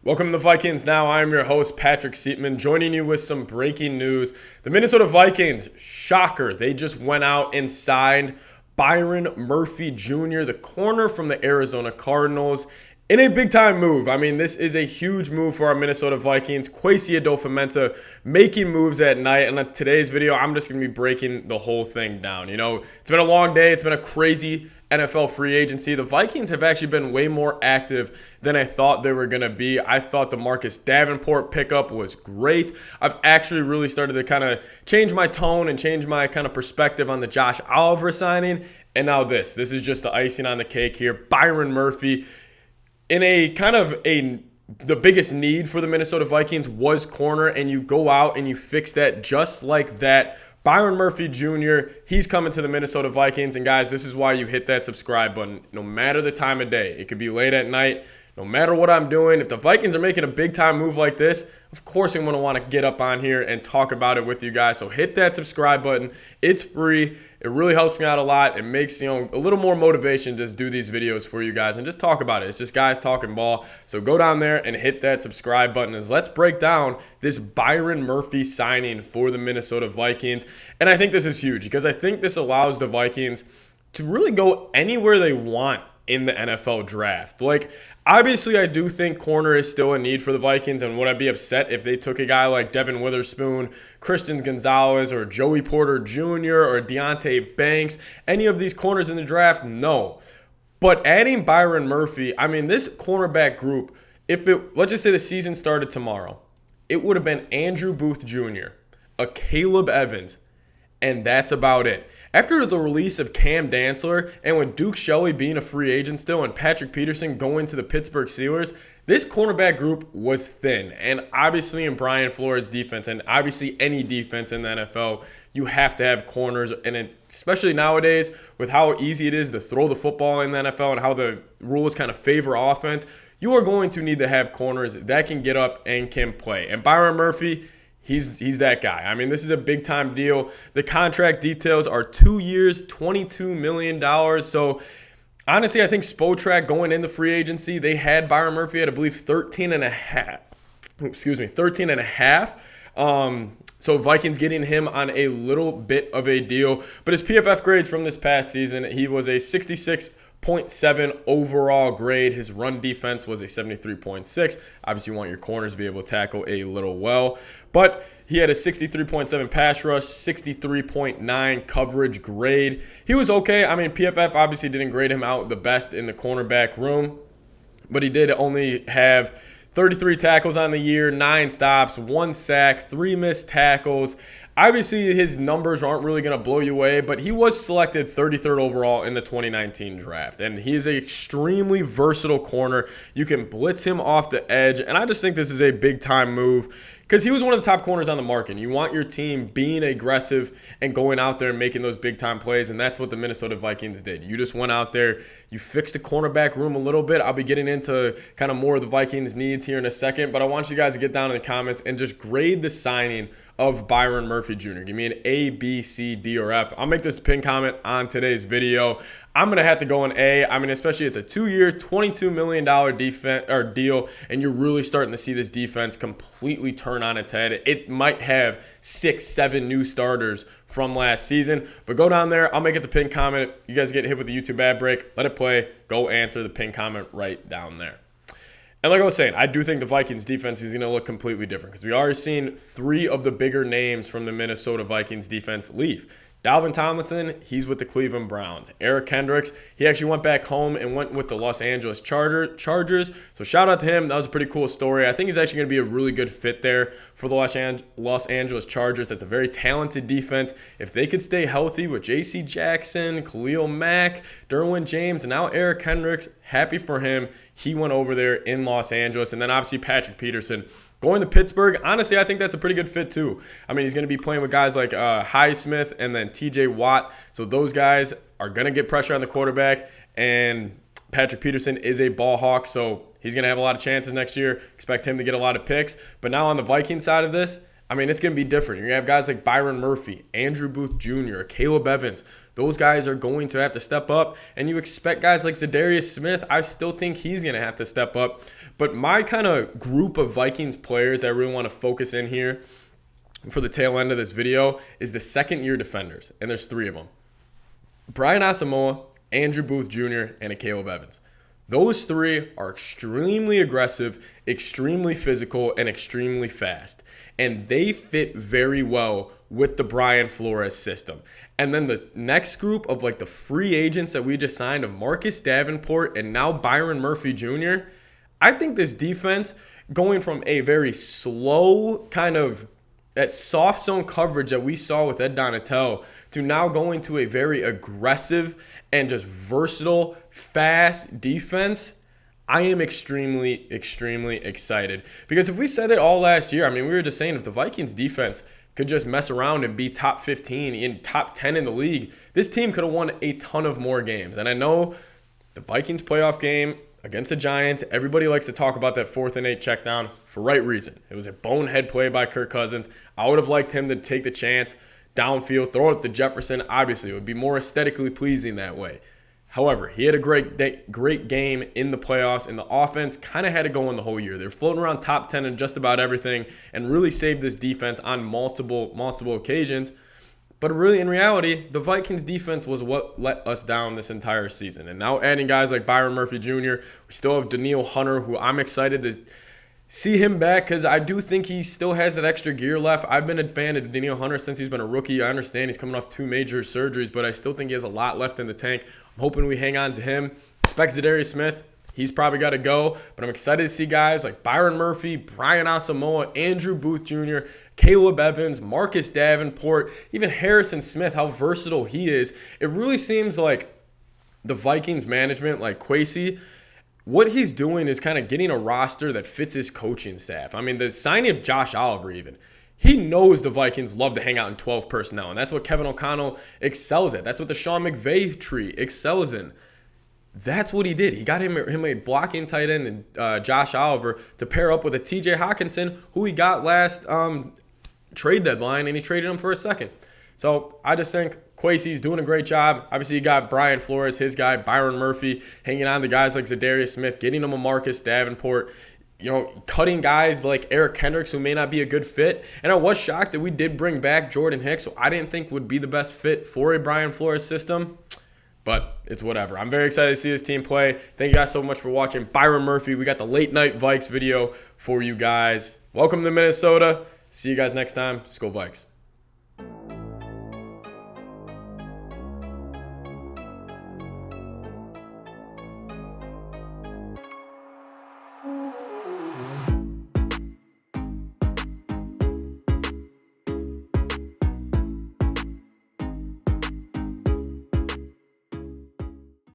Welcome to the Vikings Now. I'm your host, Patrick Siepman, joining you with some breaking news. The Minnesota Vikings, shocker, they just went out and signed Byron Murphy Jr., the corner from the Arizona Cardinals, in a big-time move. I mean, this is a huge move for our Minnesota Vikings. Kwesi, Adofo-Mensah making moves at night. And in today's video, I'm just going to be breaking the whole thing down. You know, it's been a long day. It's been a crazy NFL free agency. The Vikings have actually been way more active than I thought they were going to be. I thought the Marcus Davenport pickup was great. I've actually really started to kind of change my tone and change my kind of perspective on the Josh Oliver signing. And now this is just the icing on the cake here. Byron Murphy, in a kind of the biggest need for the Minnesota Vikings was corner, and you go out and you fix that just like that. Byron Murphy Jr., he's coming to the Minnesota Vikings. And guys, this is why you hit that subscribe button. No matter the time of day, it could be late at night, no matter what I'm doing. If the Vikings are making a big time move like this, of course I'm going to want to get up on here and talk about it with you guys. So hit that subscribe button. It's free. It really helps me out a lot. It makes, a little more motivation to just do these videos for you guys and just talk about it. It's just guys talking ball. So go down there and hit that subscribe button as let's break down this Byron Murphy signing for the Minnesota Vikings. And I think this is huge because I think this allows the Vikings to really go anywhere they want in the NFL draft. Like, obviously, I do think corner is still a need for the Vikings, and would I be upset if they took a guy like Devin Witherspoon, Christian Gonzalez, or Joey Porter Jr., or Deonte Banks, any of these corners in the draft? No. But adding Byron Murphy, I mean, this cornerback group, let's just say the season started tomorrow, it would have been Andrew Booth Jr., a Caleb Evans, and that's about it. After the release of Cam Dantzler and with Duke Shelley being a free agent still and Patrick Peterson going to the Pittsburgh Steelers, this cornerback group was thin. And obviously in Brian Flores' defense, and obviously any defense in the NFL, you have to have corners. And especially nowadays with how easy it is to throw the football in the NFL and how the rules kind of favor offense, you are going to need to have corners that can get up and can play. And Byron Murphy, He's that guy. I mean, this is a big-time deal. The contract details are 2 years, $22 million. So, honestly, I think Spotrac going into free agency, they had Byron Murphy at, I believe, 13 and a half. So Vikings getting him on a little bit of a deal. But his PFF grades from this past season, he was a 66.7 overall grade. His run defense was a 73.6. Obviously, you want your corners to be able to tackle a little well. But he had a 63.7 pass rush, 63.9 coverage grade. He was okay. I mean, PFF obviously didn't grade him out the best in the cornerback room, but he did only have 33 tackles on the year, 9 stops, 1 sack, 3 missed tackles. Obviously, his numbers aren't really going to blow you away, but he was selected 33rd overall in the 2019 draft. And he is an extremely versatile corner. You can blitz him off the edge. And I just think this is a big-time move because he was one of the top corners on the market. You want your team being aggressive and going out there and making those big-time plays, and that's what the Minnesota Vikings did. You just went out there, you fixed the cornerback room a little bit. I'll be getting into kind of more of the Vikings' needs here in a second, but I want you guys to get down in the comments and just grade the signing of Byron Murphy Jr. Give me an A, B, C, D, or F. I'll make this pin comment on today's video. I'm going to have to go an A. I mean, especially it's a 2-year, $22 million defense or deal, and you're really starting to see this defense completely turn on its head. It might have 6, 7 new starters from last season, but go down there. I'll make it the pin comment. You guys get hit with the YouTube ad break. Let it play. Go answer the pin comment right down there. And like I was saying, I do think the Vikings defense is going to look completely different because we already seen 3 of the bigger names from the Minnesota Vikings defense leave. Dalvin Tomlinson, he's with the Cleveland Browns. Eric Kendricks, he actually went back home and went with the Los Angeles Chargers. So shout out to him. That was a pretty cool story. I think he's actually going to be a really good fit there for the Los Angeles Chargers. That's a very talented defense. If they could stay healthy with J.C. Jackson, Khalil Mack, Derwin James, and now Eric Kendricks, happy for him. He went over there in Los Angeles. And then obviously Patrick Peterson going to Pittsburgh. Honestly, I think that's a pretty good fit too. I mean, he's going to be playing with guys like Highsmith and then T.J. Watt. So those guys are going to get pressure on the quarterback. And Patrick Peterson is a ball hawk, so he's going to have a lot of chances next year. Expect him to get a lot of picks. But now on the Vikings side of this, I mean, it's going to be different. You're going to have guys like Byron Murphy, Andrew Booth Jr., Caleb Evans, Those guys are going to have to step up, and you expect guys like Zadarius Smith. I still think he's going to have to step up. But my kind of group of Vikings players that I really want to focus in here for the tail end of this video is the second-year defenders, and there's 3 of them. Brian Asamoah, Andrew Booth Jr., and Caleb Evans. Those 3 are extremely aggressive, extremely physical, and extremely fast. And they fit very well with the Brian Flores system. And then the next group of like the free agents that we just signed of Marcus Davenport and now Byron Murphy Jr., I think this defense going from a very slow kind of that soft zone coverage that we saw with Ed Donatel to now going to a very aggressive and just versatile, fast defense, I am extremely, extremely excited. Because if we said it all last year, I mean, we were just saying if the Vikings defense could just mess around and be top 15 and top 10 in the league, this team could have won a ton of more games. And I know the Vikings playoff game against the Giants, everybody likes to talk about that 4th and 8 check down for right reason. It was a bonehead play by Kirk Cousins. I would have liked him to take the chance downfield, throw it to Jefferson. Obviously, it would be more aesthetically pleasing that way. However, he had a great game in the playoffs, and the offense kind of had it going the whole year. They're floating around top 10 in just about everything and really saved this defense on multiple occasions. But really, in reality, the Vikings defense was what let us down this entire season. And now adding guys like Byron Murphy Jr., we still have Danielle Hunter, who I'm excited to see him back because I do think he still has that extra gear left. I've been a fan of Danielle Hunter since he's been a rookie. I understand he's coming off 2 major surgeries, but I still think he has a lot left in the tank. I'm hoping we hang on to him. Expect Zadarius Smith. He's probably got to go, but I'm excited to see guys like Byron Murphy, Brian Asamoah, Andrew Booth Jr., Caleb Evans, Marcus Davenport, even Harrison Smith, how versatile he is. It really seems like the Vikings management, like Kwesi, what he's doing is kind of getting a roster that fits his coaching staff. I mean, the signing of Josh Oliver even, he knows the Vikings love to hang out in 12 personnel, and that's what Kevin O'Connell excels at. That's what the Sean McVay tree excels in. That's what he did. He got him a blocking tight end and Josh Oliver to pair up with a TJ Hawkinson, who he got last trade deadline, and he traded him for a second. So I just think Kwesi's doing a great job. Obviously, you got Brian Flores, his guy, Byron Murphy, hanging on to guys like Zadarius Smith, getting him a Marcus Davenport, cutting guys like Eric Kendricks who may not be a good fit. And I was shocked that we did bring back Jordan Hicks, who I didn't think would be the best fit for a Brian Flores system. But it's whatever. I'm very excited to see this team play. Thank you guys so much for watching. Byron Murphy, we got the late night Vikes video for you guys. Welcome to Minnesota. See you guys next time. Let's go Vikes.